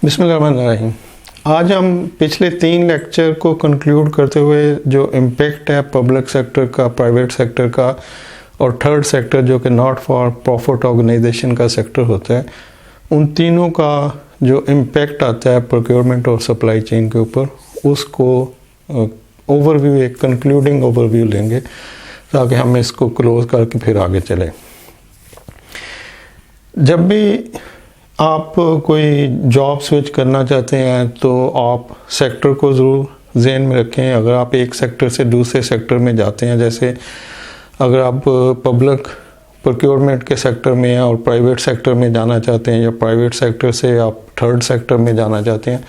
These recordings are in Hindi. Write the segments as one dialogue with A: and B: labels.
A: बिस्मिल्लाहिर्रहमानिर्रहीम। आज हम पिछले 3 लेक्चर को कंक्लूड करते हुए जो इम्पेक्ट है पब्लिक सेक्टर का, प्राइवेट सेक्टर का और थर्ड सेक्टर जो कि नॉट फॉर प्रॉफिट ऑर्गेनाइजेशन का सेक्टर होता है, उन तीनों का जो इम्पेक्ट आता है प्रोक्योरमेंट और सप्लाई चेन के ऊपर, उसको ओवरव्यू, एक कंक्लूडिंग ओवरव्यू लेंगे ताकि हम इसको क्लोज करके फिर आगे चलें। जब भी आप कोई जॉब स्विच करना चाहते हैं तो आप सेक्टर को ज़रूर ज़हन में रखें। अगर आप एक सेक्टर से दूसरे सेक्टर में जाते हैं, जैसे अगर आप पब्लिक प्रोक्योरमेंट के सेक्टर में हैं और प्राइवेट सेक्टर में जाना चाहते हैं, या प्राइवेट सेक्टर से आप थर्ड सेक्टर में जाना चाहते हैं,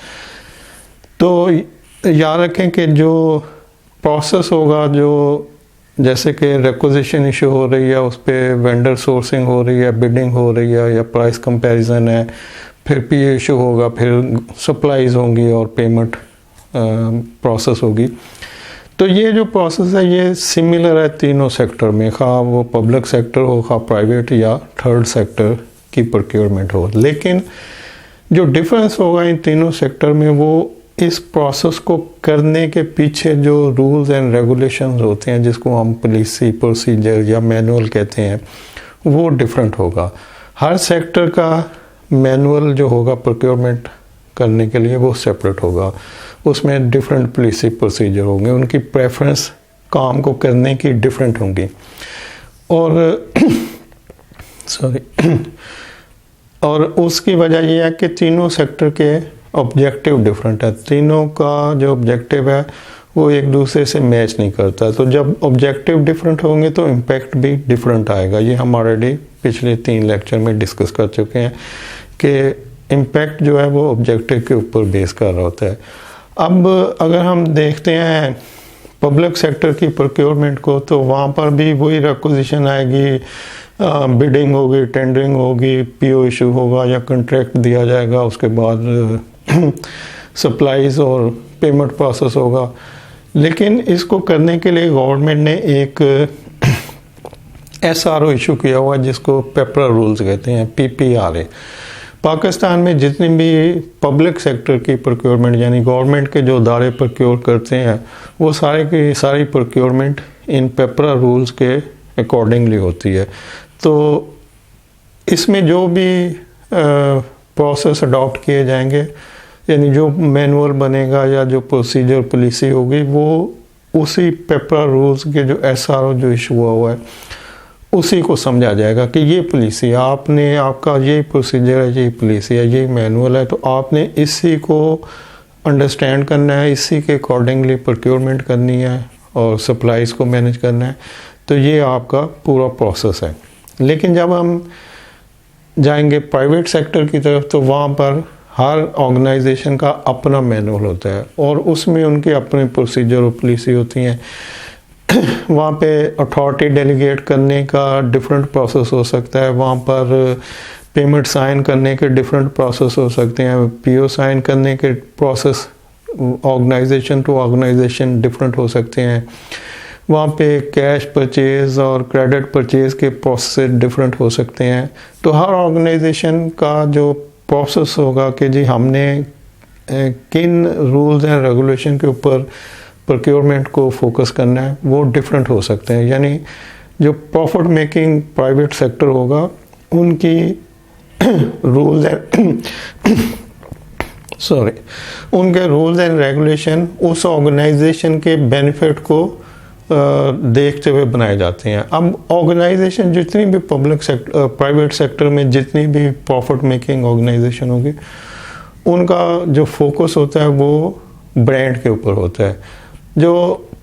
A: तो याद रखें कि जो प्रोसेस होगा, जो जैसे कि रिक्विजिशन इशू हो रही है, उस पर वेंडर सोर्सिंग हो रही है, बिडिंग हो रही है या प्राइस कंपैरिजन है, फिर पीए इशू होगा, फिर सप्लाईज होंगी और पेमेंट प्रोसेस होगी। तो ये जो प्रोसेस है ये सिमिलर है तीनों सेक्टर में, खा वो पब्लिक सेक्टर हो, खा प्राइवेट या थर्ड सेक्टर की प्रोक्योरमेंट हो। लेकिन जो डिफरेंस होगा इन तीनों सेक्टर में, वो इस प्रोसेस को करने के पीछे जो रूल्स एंड रेगुलेशंस होते हैं, जिसको हम पॉलिसी, प्रोसीजर या मैनुअल कहते हैं, वो डिफरेंट होगा। हर सेक्टर का मैनुअल जो होगा प्रोक्योरमेंट करने के लिए वो सेपरेट होगा। उसमें डिफरेंट पॉलिसी प्रोसीजर होंगे, उनकी प्रेफरेंस काम को करने की डिफरेंट होंगी। और और उसकी वजह यह है कि तीनों सेक्टर के ऑब्जेक्टिव डिफरेंट है। तीनों का जो ऑब्जेक्टिव है वो एक दूसरे से मैच नहीं करता। तो जब ऑब्जेक्टिव डिफरेंट होंगे तो इम्पैक्ट भी डिफरेंट आएगा। ये हम ऑलरेडी पिछले 3 लेक्चर में डिस्कस कर चुके हैं कि इम्पैक्ट जो है वो ऑब्जेक्टिव के ऊपर बेस कर रहा होता है। अब अगर हम देखते हैं पब्लिक सेक्टर की प्रोक्योरमेंट को, तो वहाँ पर भी वही रिक्विजिशन आएगी, बिडिंग होगी, टेंडरिंग होगी, पीओ इशू होगा या कॉन्ट्रैक्ट दिया जाएगा, उसके बाद सप्लाईज और पेमेंट प्रोसेस होगा। लेकिन इसको करने के लिए गवर्नमेंट ने एक एसआरओ इशू किया हुआ है, जिसको पेपरा रूल्स कहते हैं, पीपीआरए। पाकिस्तान में जितनी भी पब्लिक सेक्टर की प्रोक्योरमेंट, यानी गवर्नमेंट के जो अदारे प्रोक्योर करते हैं, वो सारे की सारी प्रोक्योरमेंट इन पेपरा रूल्स के अकॉर्डिंगली होती है। तो इसमें जो भी प्रोसेस अडॉप्ट किए जाएंगे, यानी जो मैनुअल बनेगा या जो प्रोसीजर पॉलिसी होगी, वो उसी पेपरा रूल्स के जो एसआरओ जो इशू हुआ है उसी को समझा जाएगा कि ये पॉलिसी आपने, आपका ये प्रोसीजर है, ये पॉलिसी है, ये मैनुअल है, तो आपने इसी को अंडरस्टैंड करना है, इसी के अकॉर्डिंगली प्रोक्योरमेंट करनी है और सप्लाईज को मैनेज करना है। तो ये आपका पूरा प्रोसेस है। लेकिन जब हम जाएंगे प्राइवेट सेक्टर की तरफ, तो वहाँ पर हर ऑर्गेनाइजेशन का अपना मैनुअल होता है और उसमें उनकी अपनी प्रोसीजर और पॉलिसी होती हैं। वहाँ पे अथॉरिटी डेलीगेट करने का डिफरेंट प्रोसेस हो सकता है, वहाँ पर पेमेंट साइन करने के डिफरेंट प्रोसेस हो सकते हैं, पीओ साइन करने के process organisation to organisation different हो सकते हैं, वहाँ पे कैश परचेज और क्रेडिट परचेज के प्रोसेस डिफरेंट हो सकते हैं। तो हर ऑर्गेनाइजेशन का जो प्रोसेस होगा कि जी हमने किन रूल्स एंड रेगुलेशन के ऊपर प्रोक्योरमेंट को फोकस करना है, वो डिफरेंट हो सकते हैं। यानी जो प्रॉफिट मेकिंग प्राइवेट सेक्टर होगा, उनकी रूल्स उनके रूल्स एंड रेगुलेशन उस ऑर्गेनाइजेशन के बेनिफिट को देखते हुए बनाए जाते हैं। अब ऑर्गेनाइजेशन जितनी भी पब्लिक सेक्टर, प्राइवेट सेक्टर में जितनी भी प्रॉफिट मेकिंग ऑर्गेनाइजेशन होगी, उनका जो फोकस होता है वो ब्रांड के ऊपर होता है। जो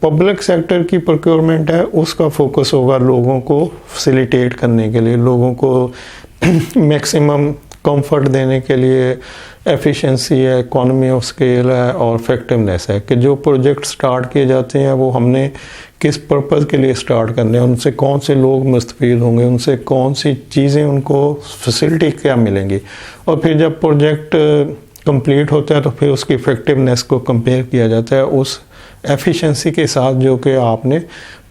A: पब्लिक सेक्टर की प्रोक्योरमेंट है, उसका फोकस होगा लोगों को फैसिलिटेट करने के लिए, लोगों को मैक्सिमम कंफर्ट देने के लिए, एफिशिएंसी है, इकोनॉमी ऑफ स्केल है और इफेक्टिवनेस है कि जो प्रोजेक्ट स्टार्ट किए जाते हैं वो हमने किस पर्पज़ के लिए स्टार्ट करने हैं, उनसे कौन से लोग मुस्तफ़ीद होंगे, उनसे कौन सी चीज़ें, उनको फैसिलिटी क्या मिलेंगी, और फिर जब प्रोजेक्ट कंप्लीट होता है तो फिर उसकी इफेक्टिवनेस को कंपेयर किया जाता है उस एफिशिएंसी के साथ जो कि आपने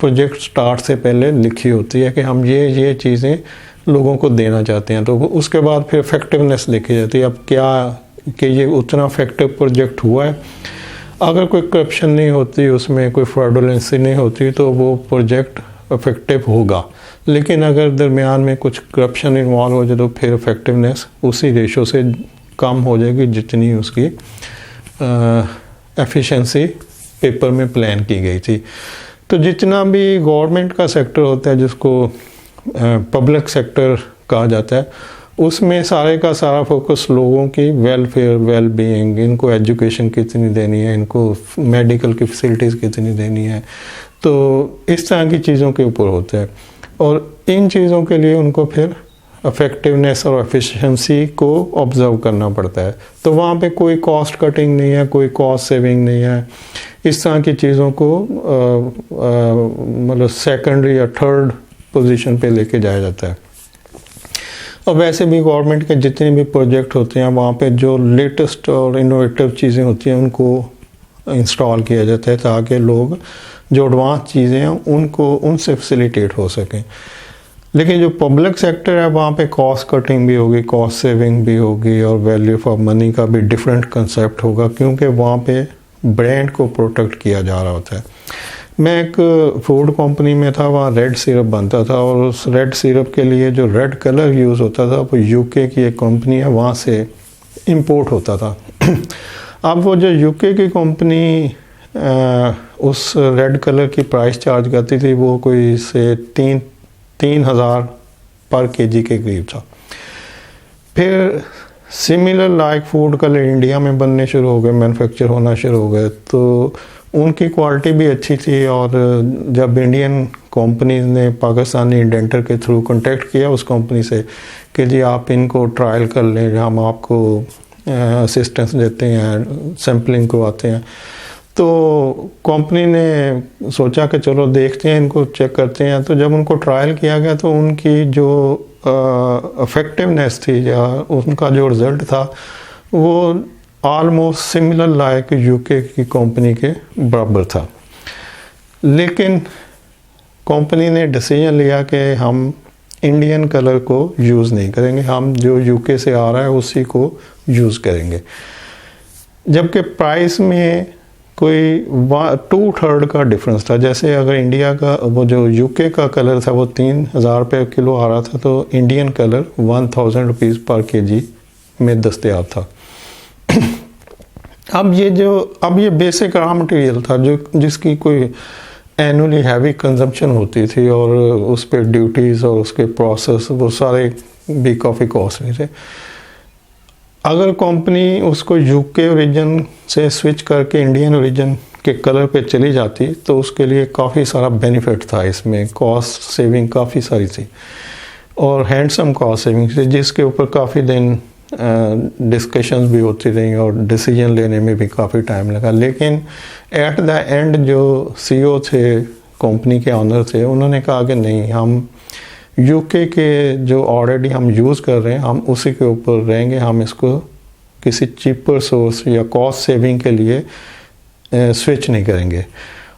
A: प्रोजेक्ट स्टार्ट से पहले लिखी होती है कि हम ये चीज़ें लोगों को देना चाहते हैं। तो उसके बाद फिर इफेक्टिवनेस लिखी जाती है। अब क्या कि ये उतना इफेक्टिव प्रोजेक्ट हुआ है। अगर कोई करप्शन नहीं होती, उसमें कोई फ्रॉडुलेंसी नहीं होती, तो वो प्रोजेक्ट इफेक्टिव होगा। लेकिन अगर दरमियान में कुछ करप्शन इन्वॉल्व हो जाए तो फिर इफेक्टिवनेस उसी रेशो से कम हो जाएगी जितनी उसकी एफिशिएंसी पेपर में प्लान की गई थी। तो जितना भी गवर्नमेंट का सेक्टर होता है, जिसको पब्लिक सेक्टर कहा जाता है, उसमें सारे का सारा फोकस लोगों की वेलफेयर, वेल बीइंग, इनको एजुकेशन कितनी देनी है, इनको मेडिकल की फैसिलिटीज़ कितनी देनी है, तो इस तरह की चीज़ों के ऊपर होता है। और इन चीज़ों के लिए उनको फिर इफेक्टिवनेस और एफिशिएंसी को ऑब्जर्व करना पड़ता है। तो वहाँ पे कोई कॉस्ट कटिंग नहीं है, कोई कॉस्ट सेविंग नहीं है। इस तरह की चीज़ों को मतलब सेकेंडरी या थर्ड पोजीशन पे लेके जाया जाता है। और वैसे भी गवर्नमेंट के जितने भी प्रोजेक्ट होते हैं, वहाँ पे जो लेटेस्ट और इनोवेटिव चीज़ें होती हैं उनको इंस्टॉल किया जाता है, ताकि लोग जो एडवांस चीज़ें हैं उनको उनसे फैसिलिटेट हो सकें। लेकिन जो पब्लिक सेक्टर है, वहाँ पे कॉस्ट कटिंग भी होगी, कॉस्ट सेविंग भी होगी, और वैल्यू फॉर मनी का भी डिफरेंट कंसेप्ट होगा, क्योंकि वहाँ पे ब्रांड को प्रोटेक्ट किया जा रहा होता है। मैं एक फूड कंपनी में था, वहाँ रेड सिरप बनता था, और उस रेड सिरप के लिए जो रेड कलर यूज़ होता था वो यूके की एक कंपनी है, वहाँ से इंपोर्ट होता था। अब वो जो यूके की कंपनी उस रेड कलर की प्राइस चार्ज करती थी, वो कोई से 3,000 पर केजी के करीब था। फिर similar like food colour India में बनने शुरू हो गए, मैन्युफैक्चर होना शुरू हो गए, तो उनकी क्वालिटी भी अच्छी थी। और जब इंडियन कंपनीज ने पाकिस्तानी इंडेंटर के थ्रू कांटेक्ट किया उस कंपनी से कि जी आप इनको ट्रायल कर लें, हम आपको असिस्टेंस देते हैं, सैम्पलिंग करवाते हैं, तो कंपनी ने सोचा कि चलो देखते हैं, इनको चेक करते हैं। तो जब उनको ट्रायल किया गया तो उनकी जो इफेक्टिवनेस थी या उनका जो रिज़ल्ट था वो ऑलमोस्ट सिमिलर लाइक यूके की कंपनी के बराबर था। लेकिन कंपनी ने डिसीजन लिया कि हम इंडियन कलर को यूज़ नहीं करेंगे, हम जो यूके से आ रहा है उसी को यूज़ करेंगे। जबकि प्राइस में कोई 2/3 का डिफरेंस था। जैसे अगर इंडिया का वो जो यूके का कलर था वो 3,000 रुपये किलो आ रहा था, तो इंडियन कलर 1,000 रुपीज़ पर केजी में दस्तयाब था। अब ये बेसिक रॉ मटेरियल था जो जिसकी कोई एनुअली हैवी कंजम्पशन होती थी, और उस पर ड्यूटीज़ और उसके प्रोसेस वो सारे भी काफ़ी कॉस्टली थे। अगर कंपनी उसको यूके ओरिजिन से स्विच करके इंडियन ओरिजिन के कलर पे चली जाती तो उसके लिए काफ़ी सारा बेनिफिट था, इसमें कॉस्ट सेविंग काफ़ी सारी थी और हैंडसम कॉस्ट सेविंग थी, जिसके ऊपर काफ़ी दिन डिस्कशंस भी होती रही और डिसीजन लेने में भी काफ़ी टाइम लगा। लेकिन एट द एंड जो सीईओ थे, कंपनी के ऑनर थे, उन्होंने कहा कि नहीं, हम यूके के जो ऑलरेडी हम यूज़ कर रहे हैं हम उसी के ऊपर रहेंगे, हम इसको किसी चीपर सोर्स या कॉस्ट सेविंग के लिए स्विच नहीं करेंगे।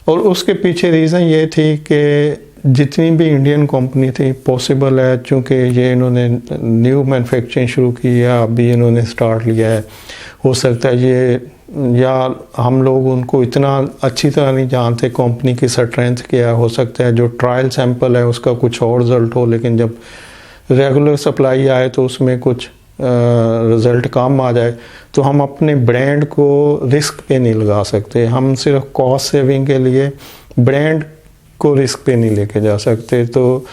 A: और उसके पीछे रीज़न ये थी कि जितनी भी इंडियन कंपनी थी, पॉसिबल है चूँकि ये इन्होंने न्यू मैन्युफैक्चरिंग शुरू की है, अभी इन्होंने स्टार्ट लिया है, हो सकता है ये, या हम लोग उनको इतना अच्छी तरह नहीं जानते कंपनी की स्ट्रेंथ क्या है, हो सकता है जो ट्रायल सैंपल है उसका कुछ और रिज़ल्ट हो, लेकिन जब रेगुलर सप्लाई आए तो उसमें कुछ रिज़ल्ट कम आ जाए, तो हम अपने ब्रांड को रिस्क पे नहीं लगा सकते। हम सिर्फ कॉस्ट सेविंग के लिए ब्रांड को रिस्क पे नहीं लेके जा सकते। तो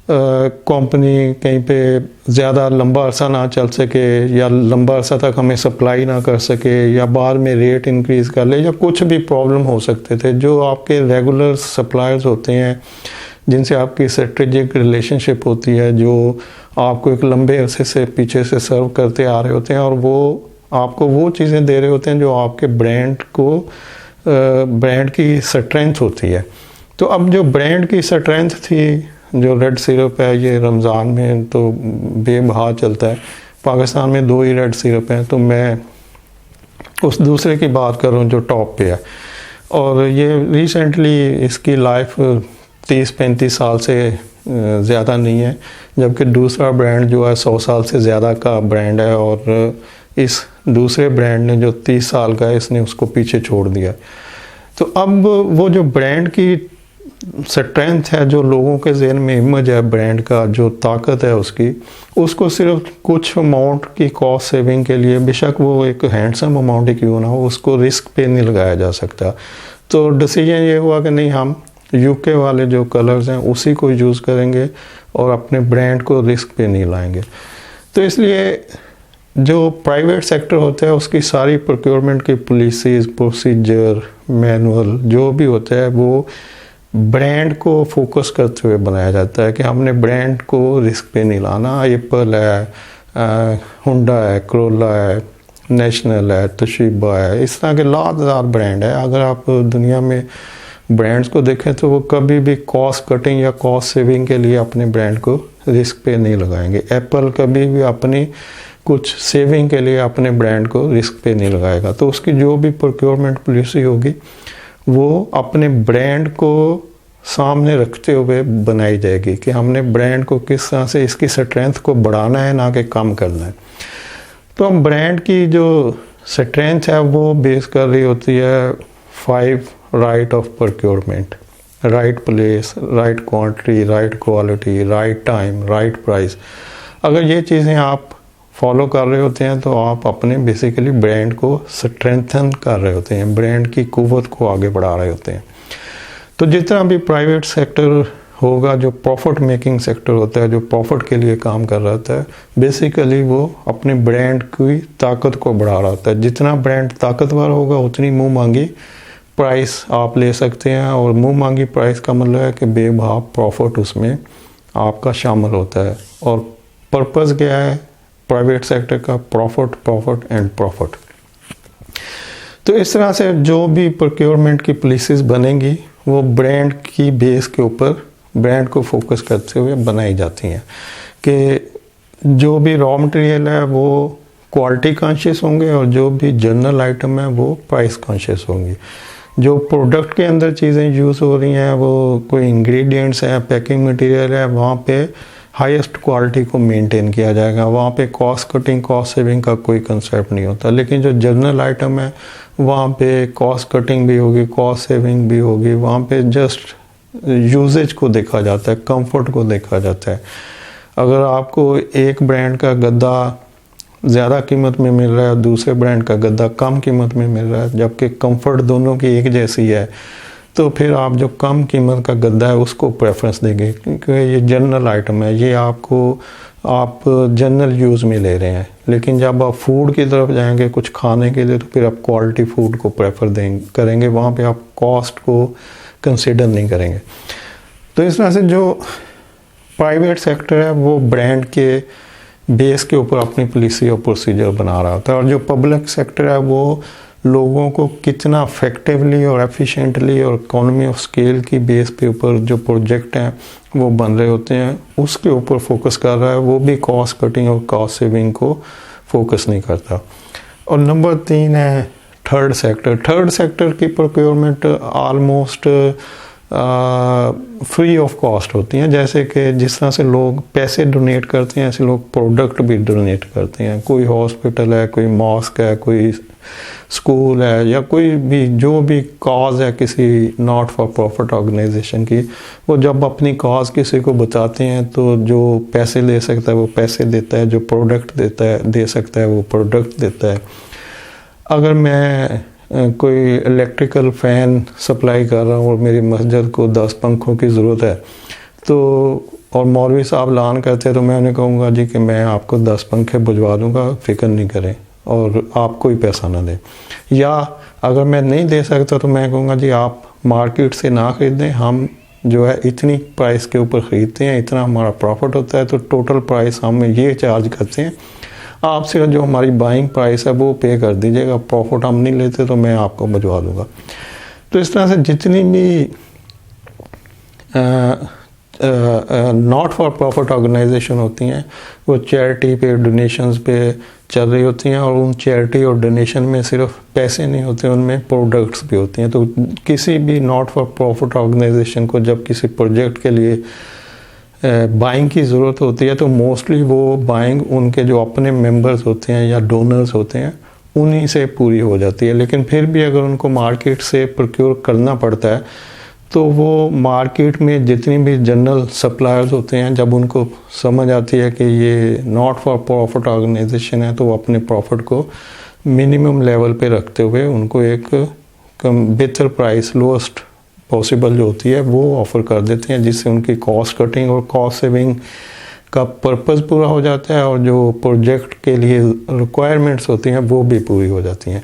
A: कंपनी कहीं पे ज़्यादा लंबा अरसा ना चल सके या लंबा अरसा तक हमें सप्लाई ना कर सके या बाद में रेट इंक्रीज़ कर ले या कुछ भी प्रॉब्लम हो सकते थे। जो आपके रेगुलर सप्लायर्स होते हैं जिनसे आपकी स्ट्रेटेजिक रिलेशनशिप होती है, जो आपको एक लंबे अरसे से पीछे से सर्व करते आ रहे होते हैं और वो आपको वो चीज़ें दे रहे होते हैं जो आपके ब्रांड की स्ट्रेंथ होती है। तो अब जो ब्रांड की स्ट्रेंथ थी, जो रेड सिरप है, ये रमज़ान में तो बेबहा चलता है, पाकिस्तान में 2 ही रेड सिरप हैं, तो मैं उस दूसरे की बात करूं जो टॉप पे है। और ये रिसेंटली इसकी लाइफ 30-35 साल से ज़्यादा नहीं है, जबकि दूसरा ब्रांड जो है 100 साल से ज़्यादा का ब्रांड है और इस दूसरे ब्रांड ने जो 30 साल का है इसने उसको पीछे छोड़ दिया। तो अब वो जो ब्रांड की स्ट्रेंथ है, जो लोगों के ज़हन में इमेज है ब्रांड का, जो ताकत है उसकी, उसको सिर्फ कुछ अमाउंट की कॉस्ट सेविंग के लिए, बेशक वो एक हैंडसम अमाउंट ही क्यों ना हो, उसको रिस्क पे नहीं लगाया जा सकता। तो डिसीजन ये हुआ कि नहीं, हम यूके वाले जो कलर्स हैं उसी को यूज़ करेंगे और अपने ब्रांड को रिस्क पे नहीं लाएंगे। तो इसलिए जो प्राइवेट सेक्टर होता है उसकी सारी प्रोक्योरमेंट की पॉलिसीज़, प्रोसीजर, मैनुअल जो भी होता है वो ब्रांड को फोकस करते हुए बनाया जाता है कि हमने ब्रांड को रिस्क पे नहीं लाना। एप्पल है, हुंडा है, क्रोला है, नेशनल है, तोशिबा है, इस तरह के लाखों ब्रांड है। अगर आप दुनिया में ब्रांड्स को देखें तो वो कभी भी कॉस्ट कटिंग या कॉस्ट सेविंग के लिए अपने ब्रांड को रिस्क पे नहीं लगाएंगे। एप्पल कभी भी अपनी कुछ सेविंग के लिए अपने ब्रांड को रिस्क पे नहीं लगाएगा। तो उसकी जो भी प्रोक्योरमेंट पॉलिसी होगी वो अपने ब्रांड को सामने रखते हुए बनाई जाएगी कि हमने ब्रांड को किस तरह से इसकी स्ट्रेंथ को बढ़ाना है, ना कि कम करना है। तो हम ब्रांड की जो स्ट्रेंथ है वो बेस कर रही होती है 5 right of procurement: right place, right quantity, right quality, right time, right price. अगर ये चीज़ें आप फॉलो कर रहे होते हैं तो आप अपने बेसिकली ब्रांड को स्ट्रेंथन कर रहे होते हैं, ब्रांड की कुव्वत को आगे बढ़ा रहे होते हैं। तो जितना भी प्राइवेट सेक्टर होगा, जो प्रॉफिट मेकिंग सेक्टर होता है, जो प्रॉफिट के लिए काम कर रहा होता है, बेसिकली वो अपने ब्रांड की ताकत को बढ़ा रहा होता है। जितना ब्रांड ताकतवर होगा उतनी मुँह मांगी प्राइस आप ले सकते हैं, और मुँह मांगी प्राइस का मतलब है कि बेबाक प्रॉफिट उसमें आपका शामिल होता है। और पर्पज़ क्या है प्राइवेट सेक्टर का? Profit, profit and profit. तो इस तरह से जो भी प्रोक्योरमेंट की पॉलिसीज़ बनेंगी वो ब्रांड की बेस के ऊपर ब्रांड को फोकस करते हुए बनाई जाती हैं कि जो भी रॉ मटेरियल है वो क्वालिटी कॉन्शियस होंगे और जो भी जनरल आइटम है वो प्राइस कॉन्शियस होंगी। जो प्रोडक्ट के अंदर चीज़ें यूज़ हो रही हैं, वो कोई इंग्रेडिएंट्स हैं, पैकिंग मटेरियल है, वहाँ पे हाईएस्ट क्वालिटी को मेंटेन किया जाएगा। वहाँ पे कॉस्ट कटिंग, कॉस्ट सेविंग का कोई कंसेप्ट नहीं होता। लेकिन जो जनरल आइटम है वहाँ पे कॉस्ट कटिंग भी होगी, कॉस्ट सेविंग भी होगी। वहाँ पे जस्ट यूजेज को देखा जाता है, कंफर्ट को देखा जाता है। अगर आपको एक ब्रांड का गद्दा ज़्यादा कीमत में मिल रहा है, दूसरे ब्रांड का गद्दा कम कीमत में मिल रहा है, जबकि कंफर्ट दोनों की एक जैसी है, तो फिर आप जो कम कीमत का गद्दा है उसको प्रेफरेंस देंगे, क्योंकि ये जनरल आइटम है, ये आप जनरल यूज़ में ले रहे हैं। लेकिन जब आप फूड की तरफ जाएंगे कुछ खाने के लिए, तो फिर आप क्वालिटी फूड को प्रेफर करेंगे, वहाँ पे आप कॉस्ट को कंसिडर नहीं करेंगे। तो इस तरह से जो प्राइवेट सेक्टर है वो ब्रांड के बेस के ऊपर अपनी पॉलिसी और प्रोसीजर बना रहा होता है, और जो पब्लिक सेक्टर है वो लोगों को कितना इफेक्टिवली और एफिशिएंटली और इकोनॉमी ऑफ स्केल की बेस पे ऊपर जो प्रोजेक्ट हैं वो बन रहे होते हैं उसके ऊपर फोकस कर रहा है। वो भी कॉस्ट कटिंग और कॉस्ट सेविंग को फोकस नहीं करता। और नंबर 3 है थर्ड सेक्टर। थर्ड सेक्टर की procurement almost free of cost होती हैं। जैसे कि जिस तरह से लोग पैसे डोनेट करते हैं, ऐसे लोग प्रोडक्ट भी डोनेट करते हैं। कोई हॉस्पिटल है, कोई मॉस्क है, कोई स्कूल है, या कोई भी जो भी कॉज है किसी नॉट फॉर प्रॉफिट ऑर्गेनाइजेशन की, वो जब अपनी कॉज किसी को बताते हैं तो जो पैसे ले सकता है वो पैसे देता है, जो प्रोडक्ट दे सकता है वो प्रोडक्ट देता है। अगर मैं कोई इलेक्ट्रिकल फ़ैन सप्लाई कर रहा हूँ और मेरी मस्जिद को 10 पंखों की ज़रूरत है, तो और मौलवी साहब ऐलान करते हैं, तो मैं उन्हें कहूँगा जी कि मैं आपको 10 पंखे बुझवा दूँगा, फ़िक्र नहीं करें, और आप कोई पैसा ना दें। या अगर मैं नहीं दे सकता तो मैं कहूँगा जी आप मार्केट से ना ख़रीदें, हम जो है इतनी प्राइस के ऊपर ख़रीदते हैं, इतना हमारा प्रॉफिट होता है, तो टोटल प्राइस हम ये चार्ज करते हैं, आपसे जो हमारी बाइंग प्राइस है वो पे कर दीजिएगा, प्रॉफिट हम नहीं लेते तो मैं आपको भिजवा दूँगा। तो इस तरह से जितनी भी नॉट फॉर प्रॉफिट ऑर्गेनाइजेशन होती हैं वो चैरिटी पे, डोनेशंस पे चल रही होती हैं, और उन चैरिटी और डोनेशन में सिर्फ पैसे नहीं होते, उनमें प्रोडक्ट्स भी होती हैं। तो किसी भी नॉट फॉर प्रॉफिट ऑर्गेनाइजेशन को जब किसी प्रोजेक्ट के लिए बाइंग की ज़रूरत होती है तो मोस्टली वो बाइंग उनके जो अपने मेंबर्स होते हैं या डोनर्स होते हैं उन्हीं से पूरी हो जाती है। लेकिन फिर भी अगर उनको मार्केट से प्रोक्योर करना पड़ता है तो वो मार्केट में जितनी भी जनरल सप्लायर्स होते हैं, जब उनको समझ आती है कि ये नॉट फॉर प्रॉफिट ऑर्गेनाइजेशन है, तो वो अपने प्रॉफिट को मिनिमम लेवल पे रखते हुए उनको एक कम बेहतर प्राइस, लोएस्ट पॉसिबल जो होती है वो ऑफ़र कर देते हैं, जिससे उनकी कॉस्ट कटिंग और कॉस्ट सेविंग का पर्पज़ पूरा हो जाता है और जो प्रोजेक्ट के लिए रिक्वायरमेंट्स होती हैं वो भी पूरी हो जाती हैं।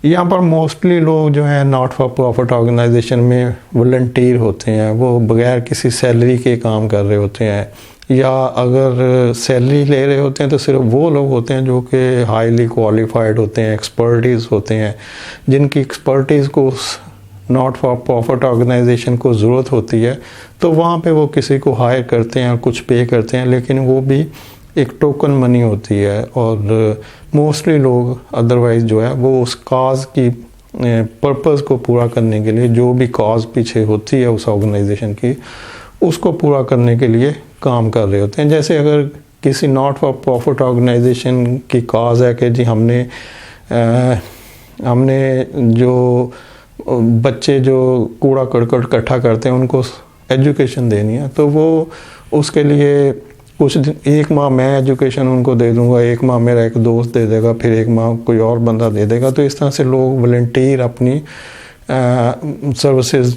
A: यहाँ पर मोस्टली लोग जो हैं नॉट फॉर प्रॉफिट ऑर्गेनाइजेशन में वॉलंटियर होते हैं, वो बगैर किसी सैलरी के काम कर रहे होते हैं, या अगर सैलरी ले रहे होते हैं तो सिर्फ वो लोग होते हैं जो कि हाईली क्वालिफाइड होते हैं, एक्सपर्टीज़ होते हैं, जिनकी एक्सपर्टीज़ को नॉट फॉर प्रॉफिट ऑर्गेनाइजेशन को ज़रूरत होती है, तो वहाँ पे वो किसी को हायर करते हैं और कुछ पे करते हैं, लेकिन वो भी एक टोकन मनी होती है। और मोस्टली लोग अदरवाइज़ जो है वो उस काज की पर्पज़ को पूरा करने के लिए, जो भी काज पीछे होती है उस ऑर्गेनाइजेशन की, उसको पूरा करने के लिए काम कर रहे होते हैं। जैसे अगर किसी नॉट फॉर प्रॉफिट ऑर्गेनाइजेशन की काज है कि जी हमने जो बच्चे जो कूड़ा करकट इकट्ठा करते हैं उनको एजुकेशन देनी है, तो वो उसके लिए कुछ दिन, एक माह मैं एजुकेशन उनको दे दूंगा, एक माह मेरा एक दोस्त दे देगा, फिर एक माह कोई और बंदा दे देगा। तो इस तरह से लोग वॉलंटियर अपनी सर्विसेज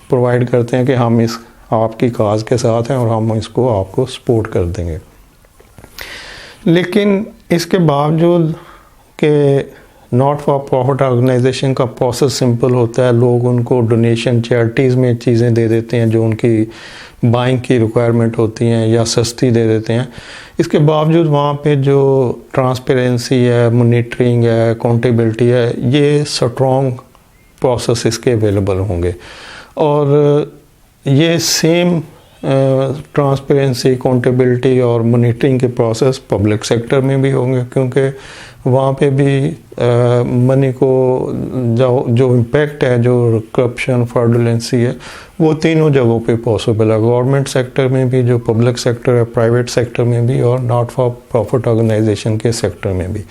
A: प्रोवाइड करते हैं कि हम इस आपकी काज के साथ हैं और हम इसको आपको सपोर्ट कर देंगे। लेकिन इसके बावजूद कि नॉट फॉर प्रॉफिट ऑर्गेनाइजेशन का प्रोसेस सिंपल होता है, लोग उनको डोनेशन चैरिटीज़ में चीज़ें दे देते हैं जो उनकी बाइंग की रिक्वायरमेंट होती हैं या सस्ती दे देते हैं। इसके बावजूद वहाँ पे जो ट्रांसपेरेंसी है, मॉनिटरिंग है, अकाउंटेबिलिटी है, ये स्ट्रॉन्ग प्रोसेस इसके अवेलेबल होंगे। और ये सेम ट्रांसपेरेंसी, अकाउंटेबिलिटी और मॉनिटरिंग के प्रोसेस पब्लिक सेक्टर में भी होंगे, क्योंकि वहाँ पे भी मनी को जो इम्पेक्ट है, जो करप्शन, फ्रॉडुलेंसी है, वो तीनों जगहों पे पॉसिबल है। गवर्नमेंट सेक्टर में भी, जो पब्लिक सेक्टर है, प्राइवेट सेक्टर में भी, और नॉट फॉर प्रॉफिट ऑर्गेनाइजेशन के सेक्टर में भी।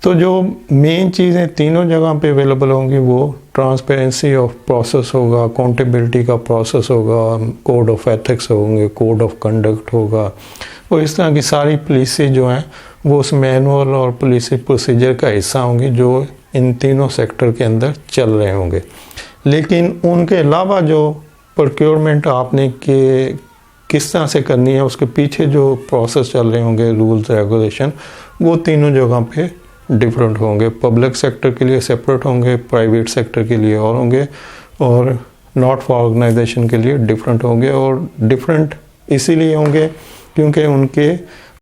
A: तो जो मेन चीज़ें तीनों जगह पे अवेलेबल होंगी वो ट्रांसपेरेंसी ऑफ प्रोसेस होगा, अकाउंटेबिलिटी का प्रोसेस होगा, कोड ऑफ एथिक्स होंगे, कोड ऑफ कंडक्ट होगा, और इस तरह की सारी पॉलिसी जो हैं वो उस मैनुअल और पॉलिसी प्रोसीजर का हिस्सा होंगी जो इन तीनों सेक्टर के अंदर चल रहे होंगे। लेकिन उनके अलावा जो प्रोक्योरमेंट आपने किस तरह से करनी है, उसके पीछे जो प्रोसेस चल रहे होंगे, रूल्स रेगुलेशन, वो तीनों जगह पे डिफरेंट होंगे। पब्लिक सेक्टर के लिए सेपरेट होंगे, प्राइवेट सेक्टर के लिए और होंगे, और नॉट फॉर ऑर्गेनाइजेशन के लिए डिफरेंट होंगे। और डिफरेंट इसीलिए होंगे क्योंकि उनके